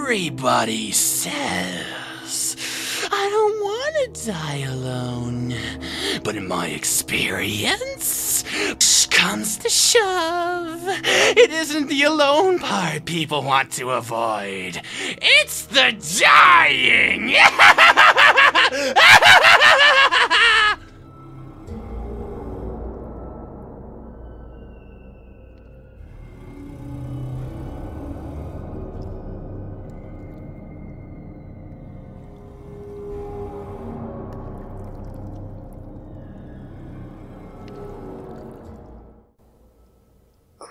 Everybody says I don't want to die alone, but in my experience, push comes to shove, it isn't the alone part people want to avoid. It's the dying!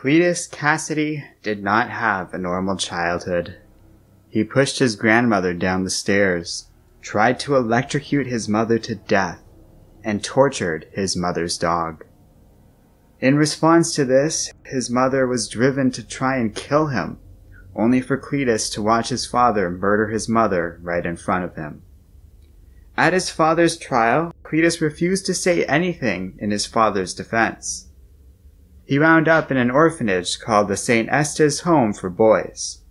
Cletus Kasady did not have a normal childhood. He pushed his grandmother down the stairs, tried to electrocute his mother to death, and tortured his mother's dog. In response to this, his mother was driven to try and kill him, only for Cletus to watch his father murder his mother right in front of him. At his father's trial, Cletus refused to say anything in his father's defense. He wound up in an orphanage called the St. Estes Home for Boys.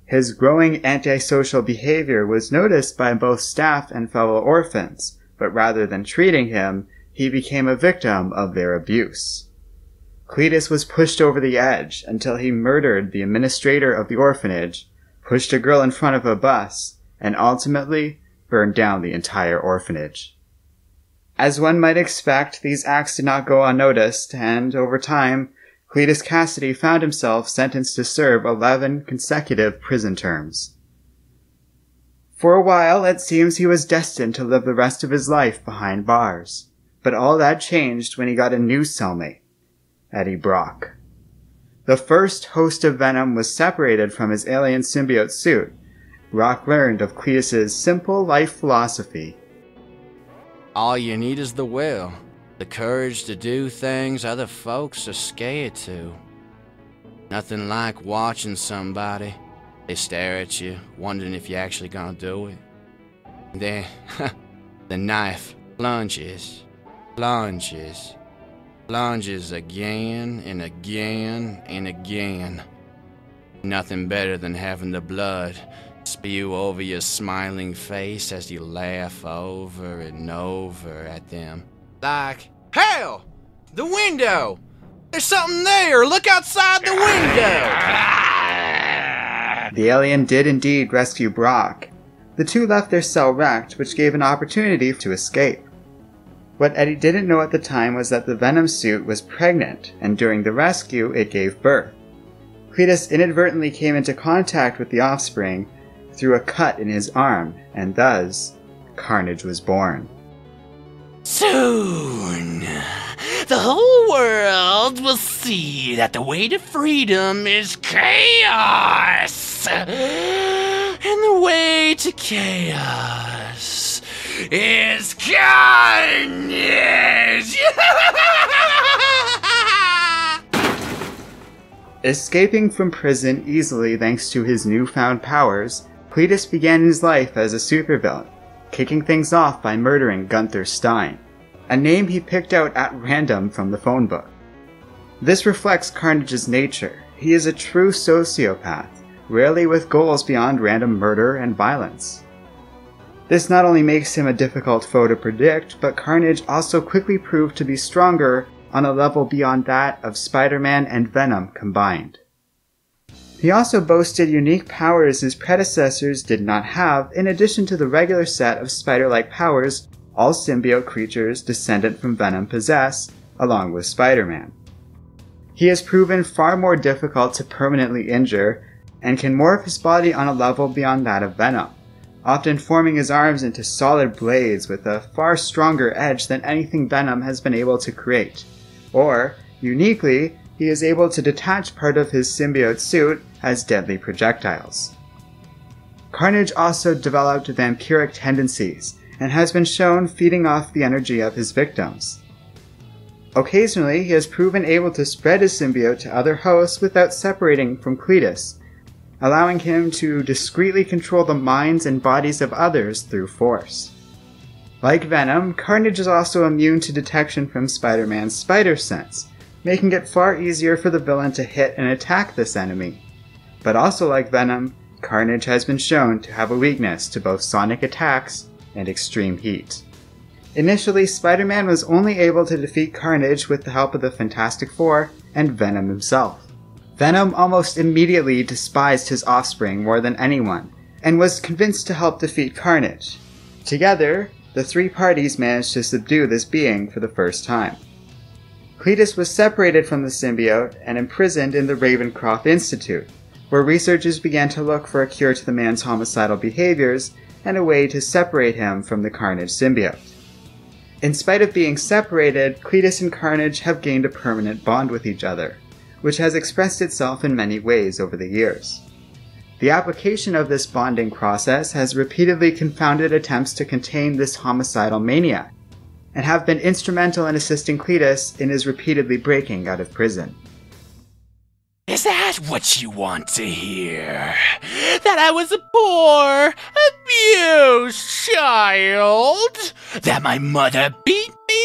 His growing antisocial behavior was noticed by both staff and fellow orphans, but rather than treating him, he became a victim of their abuse. Cletus was pushed over the edge until he murdered the administrator of the orphanage, pushed a girl in front of a bus, and ultimately burned down the entire orphanage. As one might expect, these acts did not go unnoticed, and over time, Cletus Kasady found himself sentenced to serve 11 consecutive prison terms. For a while, it seems he was destined to live the rest of his life behind bars, but all that changed when he got a new cellmate, Eddie Brock. The first host of Venom was separated from his alien symbiote suit. Brock learned of Cletus's simple life philosophy. All you need is the will, the courage to do things other folks are scared to. Nothing like watching somebody. They stare at you, wondering if you're actually gonna do it. And then, the knife plunges again and again and again. Nothing better than having the blood spew over your smiling face as you laugh over and over at them. Like, hell! The window! There's something there! Look outside the window! The alien did indeed rescue Brock. The two left their cell wrecked, which gave an opportunity to escape. What Eddie didn't know at the time was that the Venom suit was pregnant, and during the rescue, it gave birth. Cletus inadvertently came into contact with the offspring through a cut in his arm, and thus, Carnage was born. Soon, the whole world will see that the way to freedom is chaos, and the way to chaos is carnage! Escaping from prison easily thanks to his newfound powers, Cletus began his life as a supervillain, kicking things off by murdering Gunther Stein, a name he picked out at random from the phone book. This reflects Carnage's nature. He is a true sociopath, rarely with goals beyond random murder and violence. This not only makes him a difficult foe to predict, but Carnage also quickly proved to be stronger on a level beyond that of Spider-Man and Venom combined. He also boasted unique powers his predecessors did not have, in addition to the regular set of spider-like powers all symbiote creatures descendant from Venom possess, along with Spider-Man. He has proven far more difficult to permanently injure, and can morph his body on a level beyond that of Venom, often forming his arms into solid blades with a far stronger edge than anything Venom has been able to create. Or, uniquely, he is able to detach part of his symbiote suit as deadly projectiles. Carnage also developed vampiric tendencies, and has been shown feeding off the energy of his victims. Occasionally, he has proven able to spread his symbiote to other hosts without separating from Cletus, allowing him to discreetly control the minds and bodies of others through force. Like Venom, Carnage is also immune to detection from Spider-Man's spider sense, making it far easier for the villain to hit and attack this enemy. But also like Venom, Carnage has been shown to have a weakness to both sonic attacks and extreme heat. Initially, Spider-Man was only able to defeat Carnage with the help of the Fantastic Four and Venom himself. Venom almost immediately despised his offspring more than anyone, and was convinced to help defeat Carnage. Together, the three parties managed to subdue this being for the first time. Cletus was separated from the symbiote and imprisoned in the Ravencroft Institute, where researchers began to look for a cure to the man's homicidal behaviors and a way to separate him from the Carnage symbiote. In spite of being separated, Cletus and Carnage have gained a permanent bond with each other, which has expressed itself in many ways over the years. The application of this bonding process has repeatedly confounded attempts to contain this homicidal maniac, and have been instrumental in assisting Cletus in his repeatedly breaking out of prison. Is that what you want to hear? That I was a poor, abused child? That my mother beat me?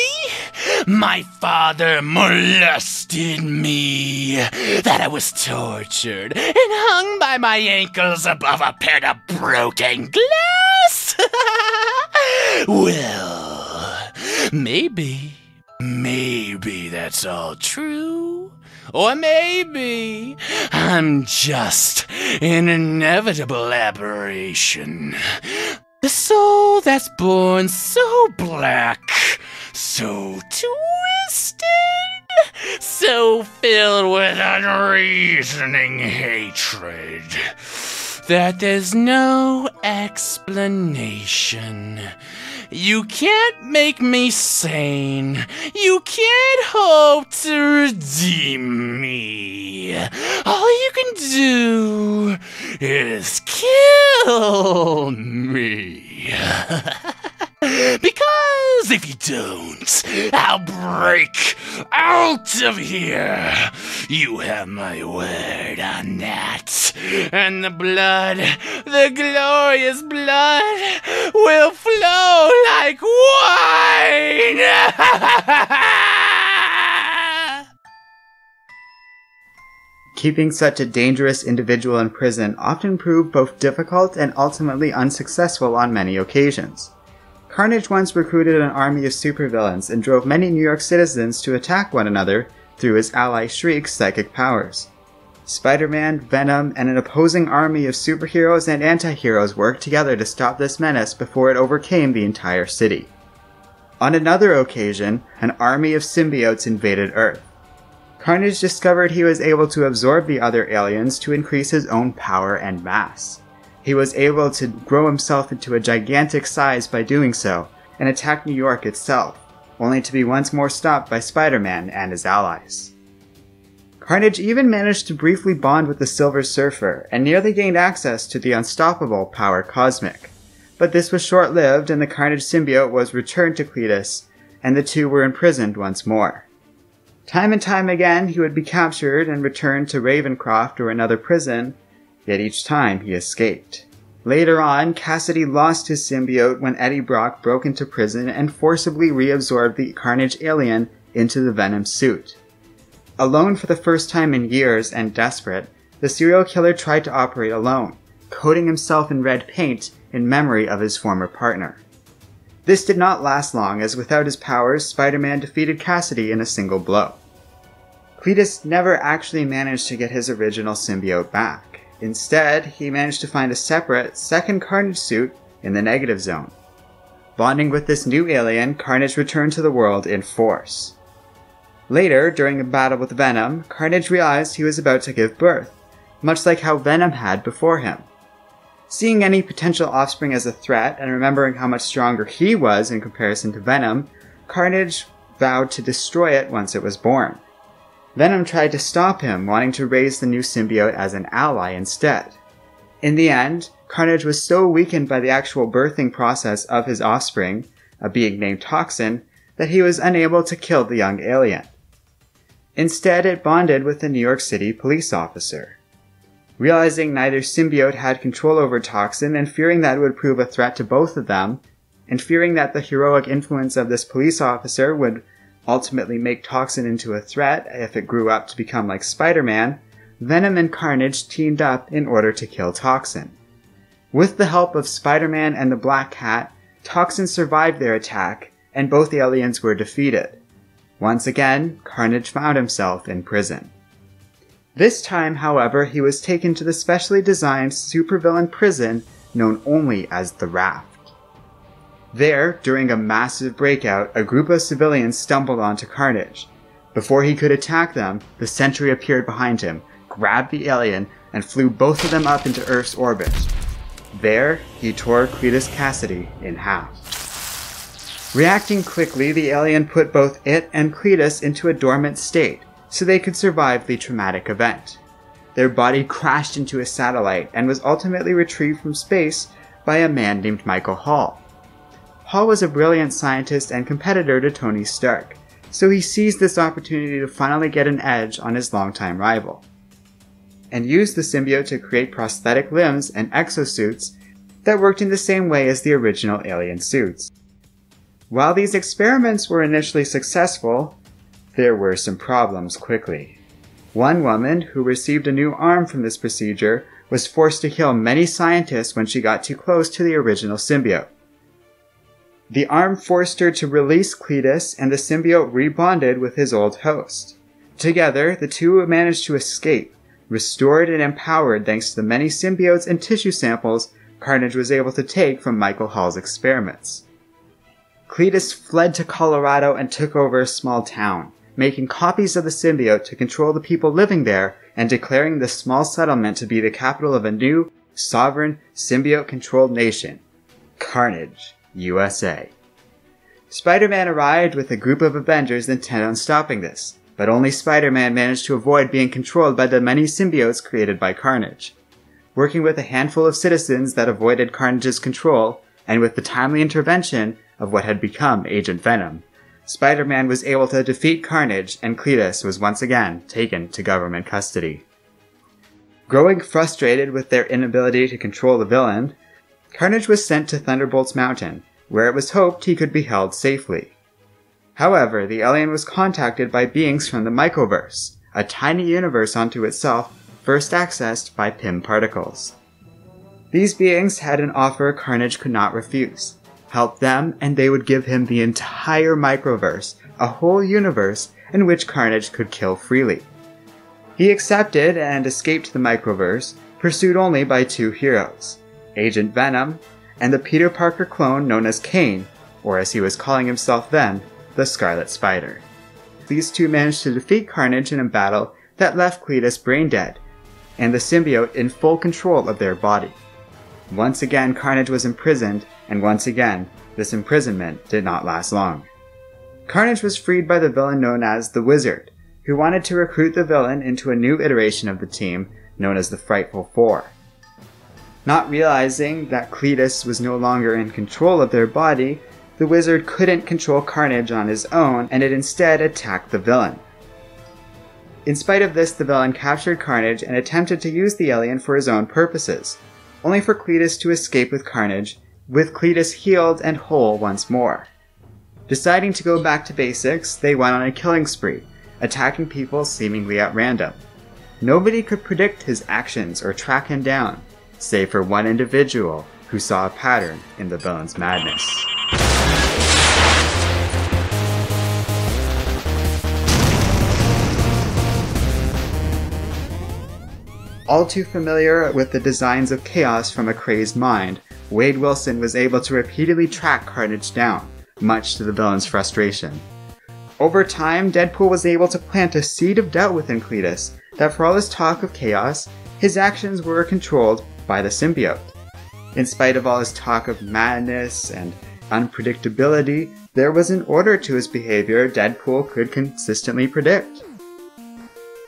My father molested me? That I was tortured and hung by my ankles above a pit of broken glass? Well, maybe that's all true. Or maybe I'm just an inevitable aberration. The soul that's born so black, so twisted, so filled with unreasoning hatred, that there's no explanation. You can't make me sane. You can't hope to redeem me. All you can do is kill me. Because if you don't, I'll break out of here. You have my word on that. And the blood, the glorious blood, will flow like wine. Keeping such a dangerous individual in prison often proved both difficult and ultimately unsuccessful on many occasions. Carnage once recruited an army of supervillains and drove many New York citizens to attack one another through his ally Shriek's psychic powers. Spider-Man, Venom, and an opposing army of superheroes and anti-heroes worked together to stop this menace before it overcame the entire city. On another occasion, an army of symbiotes invaded Earth. Carnage discovered he was able to absorb the other aliens to increase his own power and mass. He was able to grow himself into a gigantic size by doing so, and attack New York itself, only to be once more stopped by Spider-Man and his allies. Carnage even managed to briefly bond with the Silver Surfer, and nearly gained access to the unstoppable Power Cosmic. But this was short-lived, and the Carnage symbiote was returned to Cletus, and the two were imprisoned once more. Time and time again, he would be captured and returned to Ravencroft or another prison, yet each time he escaped. Later on, Kasady lost his symbiote when Eddie Brock broke into prison and forcibly reabsorbed the Carnage alien into the Venom suit. Alone for the first time in years and desperate, the serial killer tried to operate alone, coating himself in red paint in memory of his former partner. This did not last long, as without his powers, Spider-Man defeated Kasady in a single blow. Cletus never actually managed to get his original symbiote back. Instead, he managed to find a separate, second Carnage suit in the Negative Zone. Bonding with this new alien, Carnage returned to the world in force. Later, during a battle with Venom, Carnage realized he was about to give birth, much like how Venom had before him. Seeing any potential offspring as a threat, and remembering how much stronger he was in comparison to Venom, Carnage vowed to destroy it once it was born. Venom tried to stop him, wanting to raise the new symbiote as an ally instead. In the end, Carnage was so weakened by the actual birthing process of his offspring, a being named Toxin, that he was unable to kill the young alien. Instead, it bonded with the New York City police officer. Realizing neither symbiote had control over Toxin, and fearing that it would prove a threat to both of them, and fearing that the heroic influence of this police officer would ultimately make Toxin into a threat if it grew up to become like Spider-Man, Venom and Carnage teamed up in order to kill Toxin. With the help of Spider-Man and the Black Cat, Toxin survived their attack, and both aliens were defeated. Once again, Carnage found himself in prison. This time, however, he was taken to the specially designed supervillain prison known only as the Raft. There, during a massive breakout, a group of civilians stumbled onto Carnage. Before he could attack them, the Sentry appeared behind him, grabbed the alien, and flew both of them up into Earth's orbit. There, he tore Cletus Kasady in half. Reacting quickly, the alien put both it and Cletus into a dormant state, so they could survive the traumatic event. Their body crashed into a satellite and was ultimately retrieved from space by a man named Michael Hall. Hall was a brilliant scientist and competitor to Tony Stark, so he seized this opportunity to finally get an edge on his longtime rival, and used the symbiote to create prosthetic limbs and exosuits that worked in the same way as the original alien suits. While these experiments were initially successful, there were some problems quickly. One woman, who received a new arm from this procedure, was forced to kill many scientists when she got too close to the original symbiote. The arm forced her to release Cletus, and the symbiote rebonded with his old host. Together, the two managed to escape, restored and empowered thanks to the many symbiotes and tissue samples Carnage was able to take from Michael Hall's experiments. Cletus fled to Colorado and took over a small town, making copies of the symbiote to control the people living there and declaring the small settlement to be the capital of a new, sovereign, symbiote-controlled nation, Carnage, U.S.A. Spider-Man arrived with a group of Avengers intent on stopping this, but only Spider-Man managed to avoid being controlled by the many symbiotes created by Carnage. Working with a handful of citizens that avoided Carnage's control, and with the timely intervention of what had become Agent Venom, Spider-Man was able to defeat Carnage, and Cletus was once again taken to government custody. Growing frustrated with their inability to control the villain, Carnage was sent to Thunderbolt's Mountain, where it was hoped he could be held safely. However, the alien was contacted by beings from the Microverse, a tiny universe unto itself first accessed by Pym particles. These beings had an offer Carnage could not refuse. Help them, and they would give him the entire Microverse, a whole universe in which Carnage could kill freely. He accepted and escaped the Microverse, pursued only by two heroes, Agent Venom, and the Peter Parker clone known as Kane, or as he was calling himself then, the Scarlet Spider. These two managed to defeat Carnage in a battle that left Cletus brain dead, and the symbiote in full control of their body. Once again, Carnage was imprisoned, and once again, this imprisonment did not last long. Carnage was freed by the villain known as the Wizard, who wanted to recruit the villain into a new iteration of the team known as the Frightful Four. Not realizing that Cletus was no longer in control of their body, the Wizard couldn't control Carnage on his own, and it instead attacked the villain. In spite of this, the villain captured Carnage and attempted to use the alien for his own purposes, only for Cletus to escape with Carnage, with Cletus healed and whole once more. Deciding to go back to basics, they went on a killing spree, attacking people seemingly at random. Nobody could predict his actions or track him down, save for one individual who saw a pattern in the villain's madness. All too familiar with the designs of chaos from a crazed mind, Wade Wilson was able to repeatedly track Carnage down, much to the villain's frustration. Over time, Deadpool was able to plant a seed of doubt within Cletus that for all his talk of chaos, his actions were controlled by the symbiote. In spite of all his talk of madness and unpredictability, there was an order to his behavior Deadpool could consistently predict.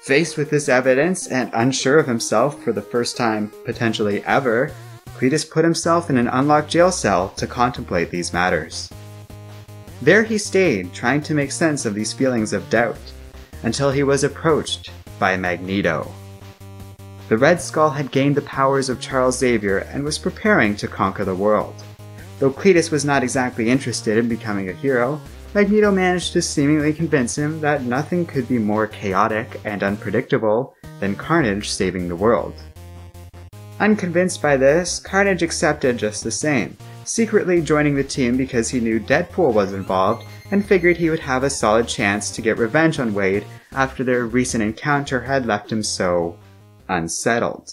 Faced with this evidence and unsure of himself for the first time potentially ever, Cletus put himself in an unlocked jail cell to contemplate these matters. There he stayed, trying to make sense of these feelings of doubt, until he was approached by Magneto. The Red Skull had gained the powers of Charles Xavier and was preparing to conquer the world. Though Cletus was not exactly interested in becoming a hero, Magneto managed to seemingly convince him that nothing could be more chaotic and unpredictable than Carnage saving the world. Unconvinced by this, Carnage accepted just the same, secretly joining the team because he knew Deadpool was involved and figured he would have a solid chance to get revenge on Wade after their recent encounter had left him so unsettled.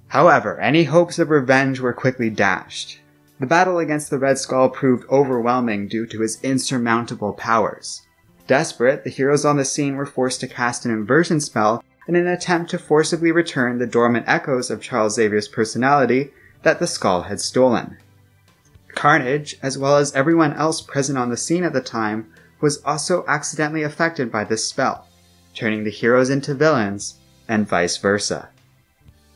However, any hopes of revenge were quickly dashed. The battle against the Red Skull proved overwhelming due to his insurmountable powers. Desperate, the heroes on the scene were forced to cast an inversion spell in an attempt to forcibly return the dormant echoes of Charles Xavier's personality that the Skull had stolen. Carnage, as well as everyone else present on the scene at the time, was also accidentally affected by this spell, turning the heroes into villains, and vice versa.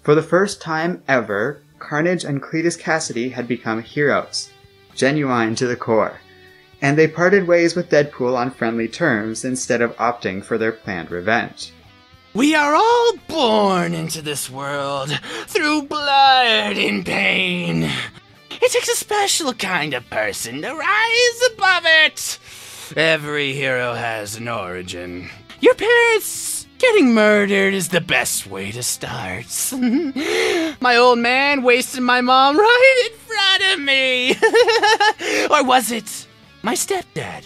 For the first time ever, Carnage and Cletus Kasady had become heroes, genuine to the core, and they parted ways with Deadpool on friendly terms instead of opting for their planned revenge. We are all born into this world through blood and pain. It takes a special kind of person to rise above it. Every hero has an origin. Your parents getting murdered is the best way to start. My old man wasted my mom right in front of me. Or was it my stepdad?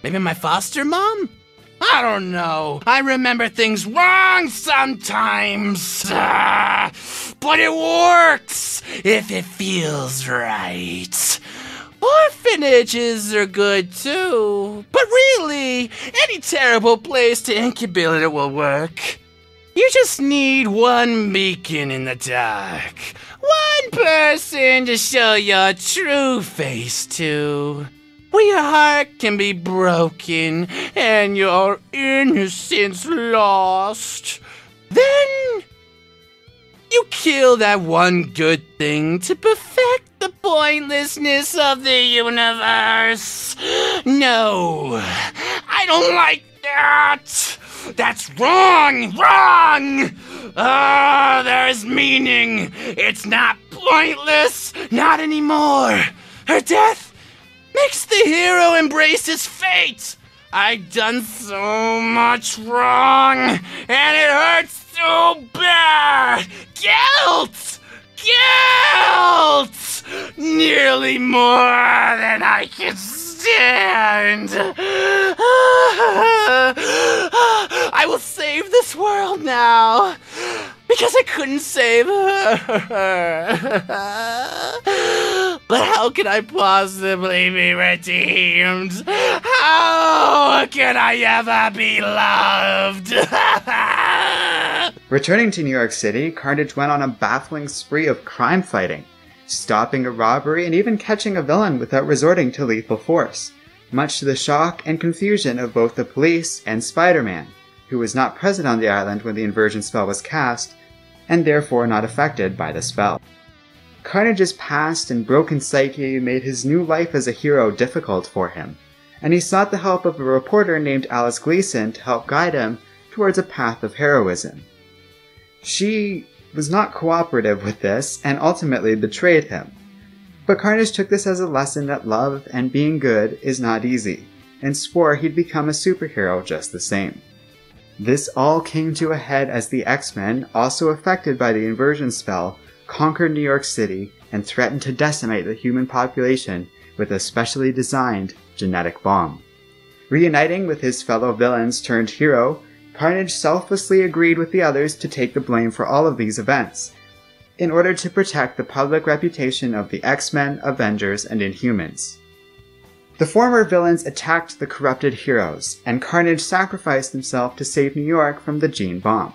Maybe my foster mom? I don't know. I remember things wrong sometimes. But it works if it feels right. Orphanages are good too. But really, any terrible place to incubate it will work. You just need one beacon in the dark. One person to show your true face to. Where your heart can be broken and your innocence lost. Then you kill that one good thing to perfect the pointlessness of the universe. No, I don't like that. That's wrong! There is meaning. It's not pointless. Not anymore. Her death makes the hero embrace his fate. I've done so much wrong, and it hurts so bad. Guilt! Nearly more than I can stand. I will save this world now, because I couldn't save her. But how can I possibly be redeemed? How can I ever be loved? Returning to New York City, Carnage went on a baffling spree of crime fighting, stopping a robbery and even catching a villain without resorting to lethal force, much to the shock and confusion of both the police and Spider-Man, who was not present on the island when the inversion spell was cast, and therefore not affected by the spell. Carnage's past and broken psyche made his new life as a hero difficult for him, and he sought the help of a reporter named Alice Gleason to help guide him towards a path of heroism. She was not cooperative with this and ultimately betrayed him. But Carnage took this as a lesson that love and being good is not easy, and swore he'd become a superhero just the same. This all came to a head as the X-Men, also affected by the inversion spell, conquered New York City and threatened to decimate the human population with a specially designed genetic bomb. Reuniting with his fellow villains turned hero, Carnage selflessly agreed with the others to take the blame for all of these events, in order to protect the public reputation of the X-Men, Avengers, and Inhumans. The former villains attacked the corrupted heroes, and Carnage sacrificed himself to save New York from the gene bomb.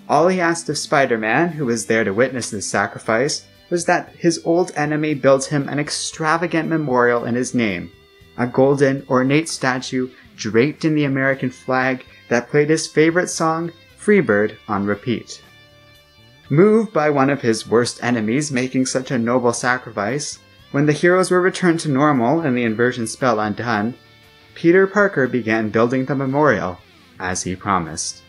All he asked of Spider-Man, who was there to witness this sacrifice, was that his old enemy build him an extravagant memorial in his name, a golden, ornate statue draped in the American flag that played his favorite song, Freebird, on repeat. Moved by one of his worst enemies making such a noble sacrifice, when the heroes were returned to normal and the inversion spell undone, Peter Parker began building the memorial, as he promised.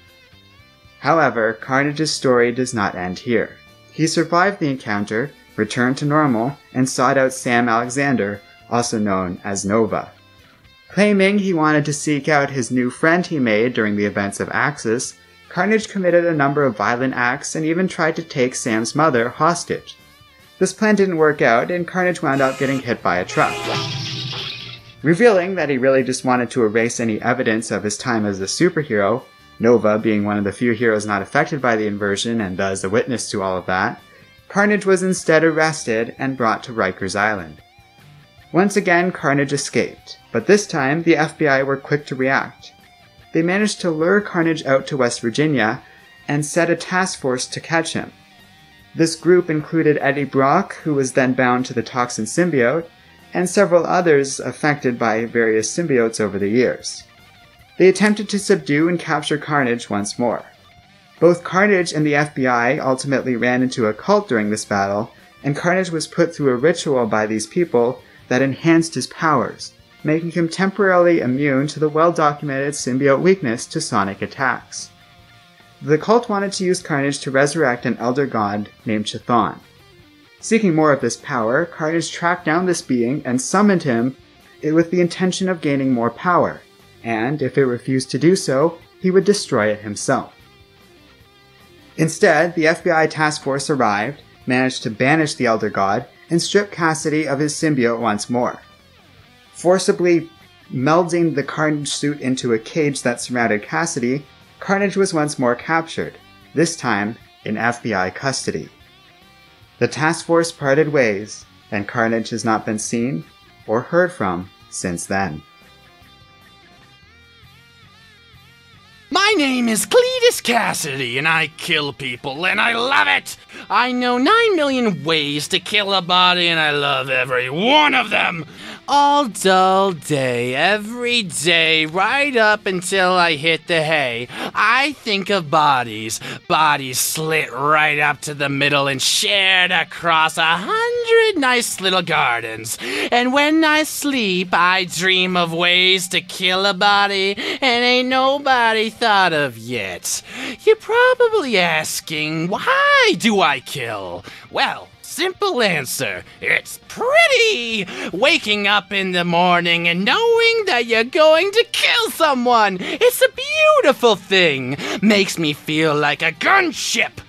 However, Carnage's story does not end here. He survived the encounter, returned to normal, and sought out Sam Alexander, also known as Nova. Claiming he wanted to seek out his new friend he made during the events of Axis, Carnage committed a number of violent acts and even tried to take Sam's mother hostage. This plan didn't work out, and Carnage wound up getting hit by a truck. Revealing that he really just wanted to erase any evidence of his time as a superhero, Nova being one of the few heroes not affected by the inversion and thus a witness to all of that, Carnage was instead arrested and brought to Rikers Island. Once again, Carnage escaped, but this time the FBI were quick to react. They managed to lure Carnage out to West Virginia and set a task force to catch him. This group included Eddie Brock, who was then bound to the toxin symbiote, and several others affected by various symbiotes over the years. They attempted to subdue and capture Carnage once more. Both Carnage and the FBI ultimately ran into a cult during this battle, and Carnage was put through a ritual by these people that enhanced his powers, making him temporarily immune to the well-documented symbiote weakness to sonic attacks. The cult wanted to use Carnage to resurrect an elder god named Chthon. Seeking more of this power, Carnage tracked down this being and summoned him with the intention of gaining more power, and if it refused to do so, he would destroy it himself. Instead, the FBI task force arrived, managed to banish the elder god, and strip Kasady of his symbiote once more. Forcibly melding the Carnage suit into a cage that surrounded Kasady, Carnage was once more captured, this time in FBI custody. The task force parted ways, and Carnage has not been seen or heard from since then. My name is Cletus Kasady, and I kill people, and I love it! I know 9 million ways to kill a body, and I love every one of them! All dull day, every day, right up until I hit the hay. I think of bodies slit right up to the middle and shared across 100 nice little gardens. And when I sleep, I dream of ways to kill a body, and ain't nobody thought of yet. You're probably asking, why do I kill? Well, simple answer, it's pretty! Waking up in the morning and knowing that you're going to kill someone, it's a beautiful thing. Makes me feel like a gunship.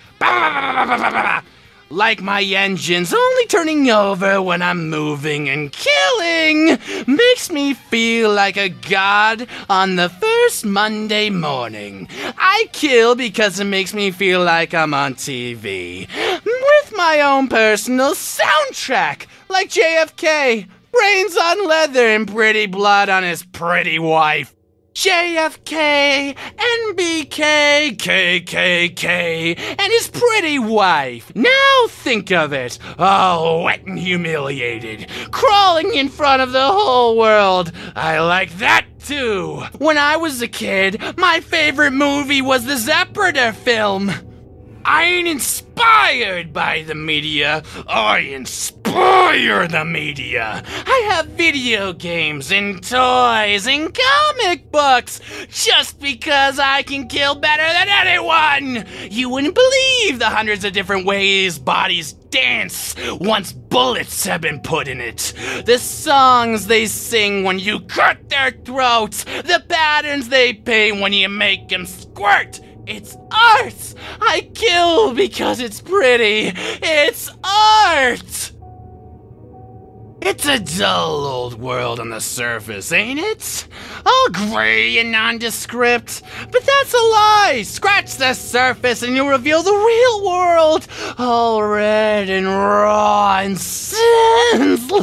Like my engine's only turning over when I'm moving and killing. Makes me feel like a god on the first Monday morning. I kill because it makes me feel like I'm on TV. With my own personal soundtrack, like JFK. Brains on leather and pretty blood on his pretty wife. JFK, NBK, KKK, and his pretty wife. Now think of it, all wet and humiliated, crawling in front of the whole world. I like that too. When I was a kid, my favorite movie was the Zepredator film. I ain't inspired by the media, I inspire the media. I have video games and toys and comic books just because I can kill better than anyone. You wouldn't believe the hundreds of different ways bodies dance once bullets have been put in it. The songs they sing when you cut their throats, the patterns they paint when you make them squirt. It's art! I kill because it's pretty! It's art! It's a dull old world on the surface, ain't it? All gray and nondescript. But that's a lie! Scratch the surface and you'll reveal the real world! All red and raw and senseless.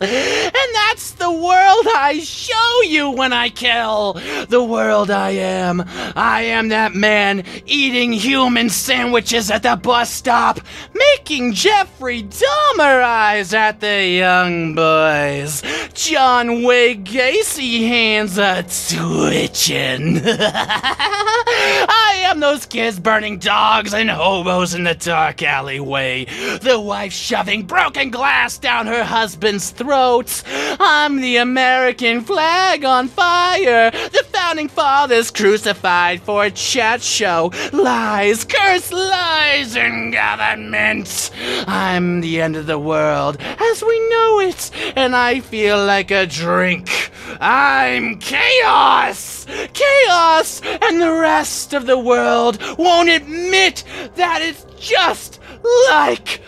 And that's the world I show you when I kill! The world I am. I am that man eating human sandwiches at the bus stop, making Jeffrey Dahmer eyes at the young boys. John Wayne Gacy hands a twitching. I am those kids burning dogs and hobos in the dark alleyway. The wife shoving broken glass down her husband's throat. I'm the American flag on fire. The founding fathers crucified for a chat show. Lies, cursed lies in government. I'm the end of the world as we know it, and I feel like a drink I'm Chaos! Chaos! And the rest of the world won't admit that it's just like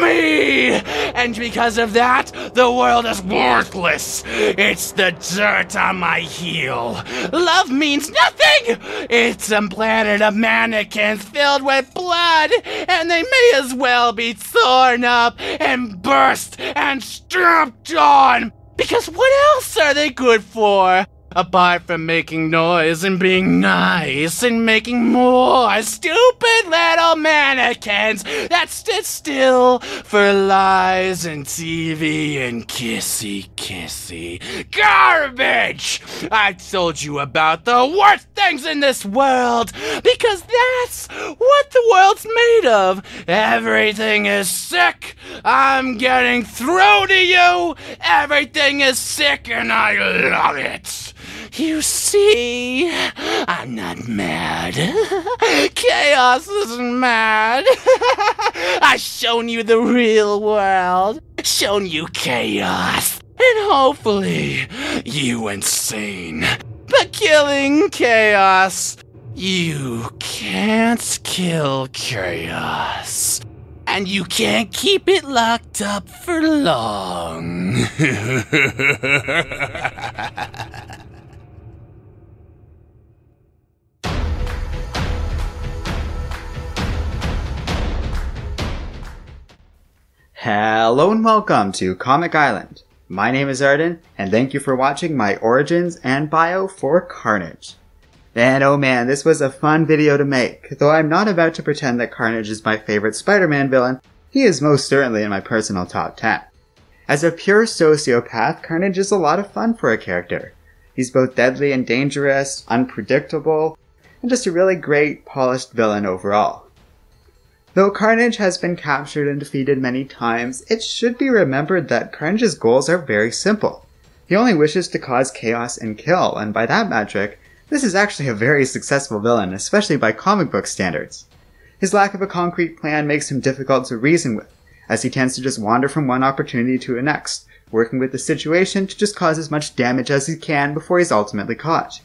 me! And because of that, the world is worthless! It's the dirt on my heel! Love means nothing! It's a planet of mannequins filled with blood, and they may as well be torn up and burst and strapped on! Because what else are they good for? Apart from making noise and being nice and making more stupid little mannequins that sit still for lies and TV and kissy garbage! I told you about the worst things in this world because that's what the world's made of. Everything is sick. I'm getting through to you. Everything is sick and I love it. You see, I'm not mad. Chaos isn't mad. I've shown you the real world, shown you chaos, and hopefully you insane. But killing chaos, you can't kill chaos. And you can't keep it locked up for long. Hello and welcome to Comic Island. My name is Arden, and thank you for watching my origins and bio for Carnage. And oh man, this was a fun video to make. Though I'm not about to pretend that Carnage is my favorite Spider-Man villain, he is most certainly in my personal top 10. As a pure sociopath, Carnage is a lot of fun for a character. He's both deadly and dangerous, unpredictable, and just a really great, polished villain overall. Though Carnage has been captured and defeated many times, it should be remembered that Carnage's goals are very simple. He only wishes to cause chaos and kill, and by that metric, this is actually a very successful villain, especially by comic book standards. His lack of a concrete plan makes him difficult to reason with, as he tends to just wander from one opportunity to the next, working with the situation to just cause as much damage as he can before he's ultimately caught.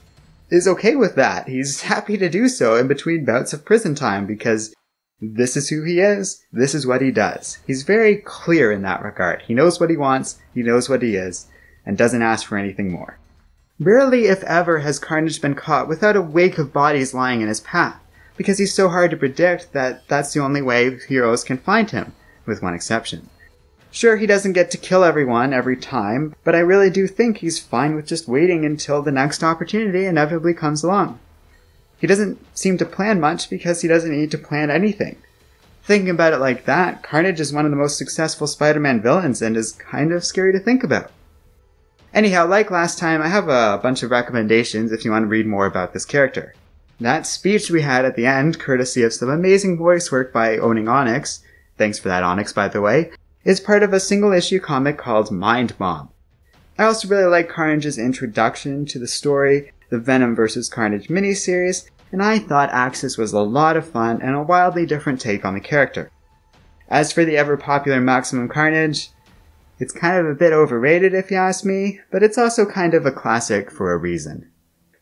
He's okay with that. He's happy to do so in between bouts of prison time because this is who he is, this is what he does. He's very clear in that regard. He knows what he wants, he knows what he is, and doesn't ask for anything more. Rarely, if ever, has Carnage been caught without a wake of bodies lying in his path, because he's so hard to predict that that's the only way heroes can find him, with one exception. Sure, he doesn't get to kill everyone every time, but I really do think he's fine with just waiting until the next opportunity inevitably comes along. He doesn't seem to plan much because he doesn't need to plan anything. Thinking about it like that, Carnage is one of the most successful Spider-Man villains and is kind of scary to think about. Anyhow, like last time, I have a bunch of recommendations if you want to read more about this character. That speech we had at the end, courtesy of some amazing voice work by OwningOnyx, thanks for that Onyx by the way, is part of a single-issue comic called Mind Bomb. I also really like Carnage's introduction to the story, the Venom vs. Carnage miniseries, and I thought Axis was a lot of fun and a wildly different take on the character. As for the ever-popular Maximum Carnage, it's kind of a bit overrated if you ask me, but it's also kind of a classic for a reason.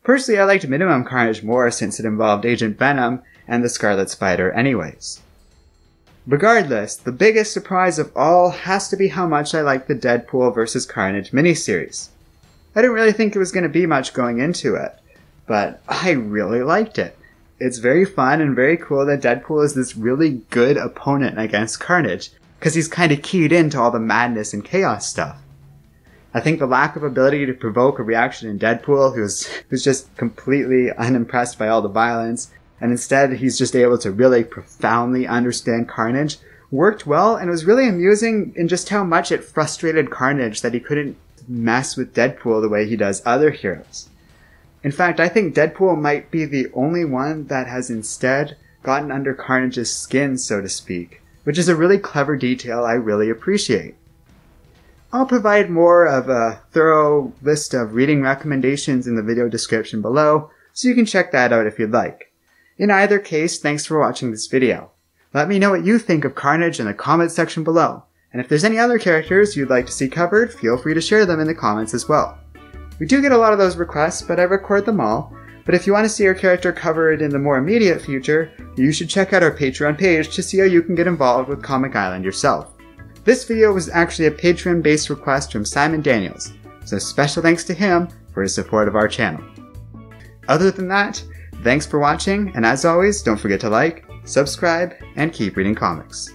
Personally, I liked Minimum Carnage more since it involved Agent Venom and the Scarlet Spider anyways. Regardless, the biggest surprise of all has to be how much I like the Deadpool vs. Carnage miniseries. I didn't really think it was going to be much going into it, but I really liked it. It's very fun and very cool that Deadpool is this really good opponent against Carnage, because he's kind of keyed into all the madness and chaos stuff. I think the lack of ability to provoke a reaction in Deadpool, who's just completely unimpressed by all the violence, and instead he's just able to really profoundly understand Carnage, worked well and was really amusing in just how much it frustrated Carnage that he couldn't mess with Deadpool the way he does other heroes. In fact, I think Deadpool might be the only one that has instead gotten under Carnage's skin, so to speak, which is a really clever detail I really appreciate. I'll provide more of a thorough list of reading recommendations in the video description below, so you can check that out if you'd like. In either case, thanks for watching this video. Let me know what you think of Carnage in the comments section below. And if there's any other characters you'd like to see covered, feel free to share them in the comments as well. We do get a lot of those requests, but I record them all. But if you want to see our character covered in the more immediate future, you should check out our Patreon page to see how you can get involved with Comic Island yourself. This video was actually a Patreon-based request from Simon Daniels, so special thanks to him for his support of our channel. Other than that, thanks for watching, and as always, don't forget to like, subscribe, and keep reading comics.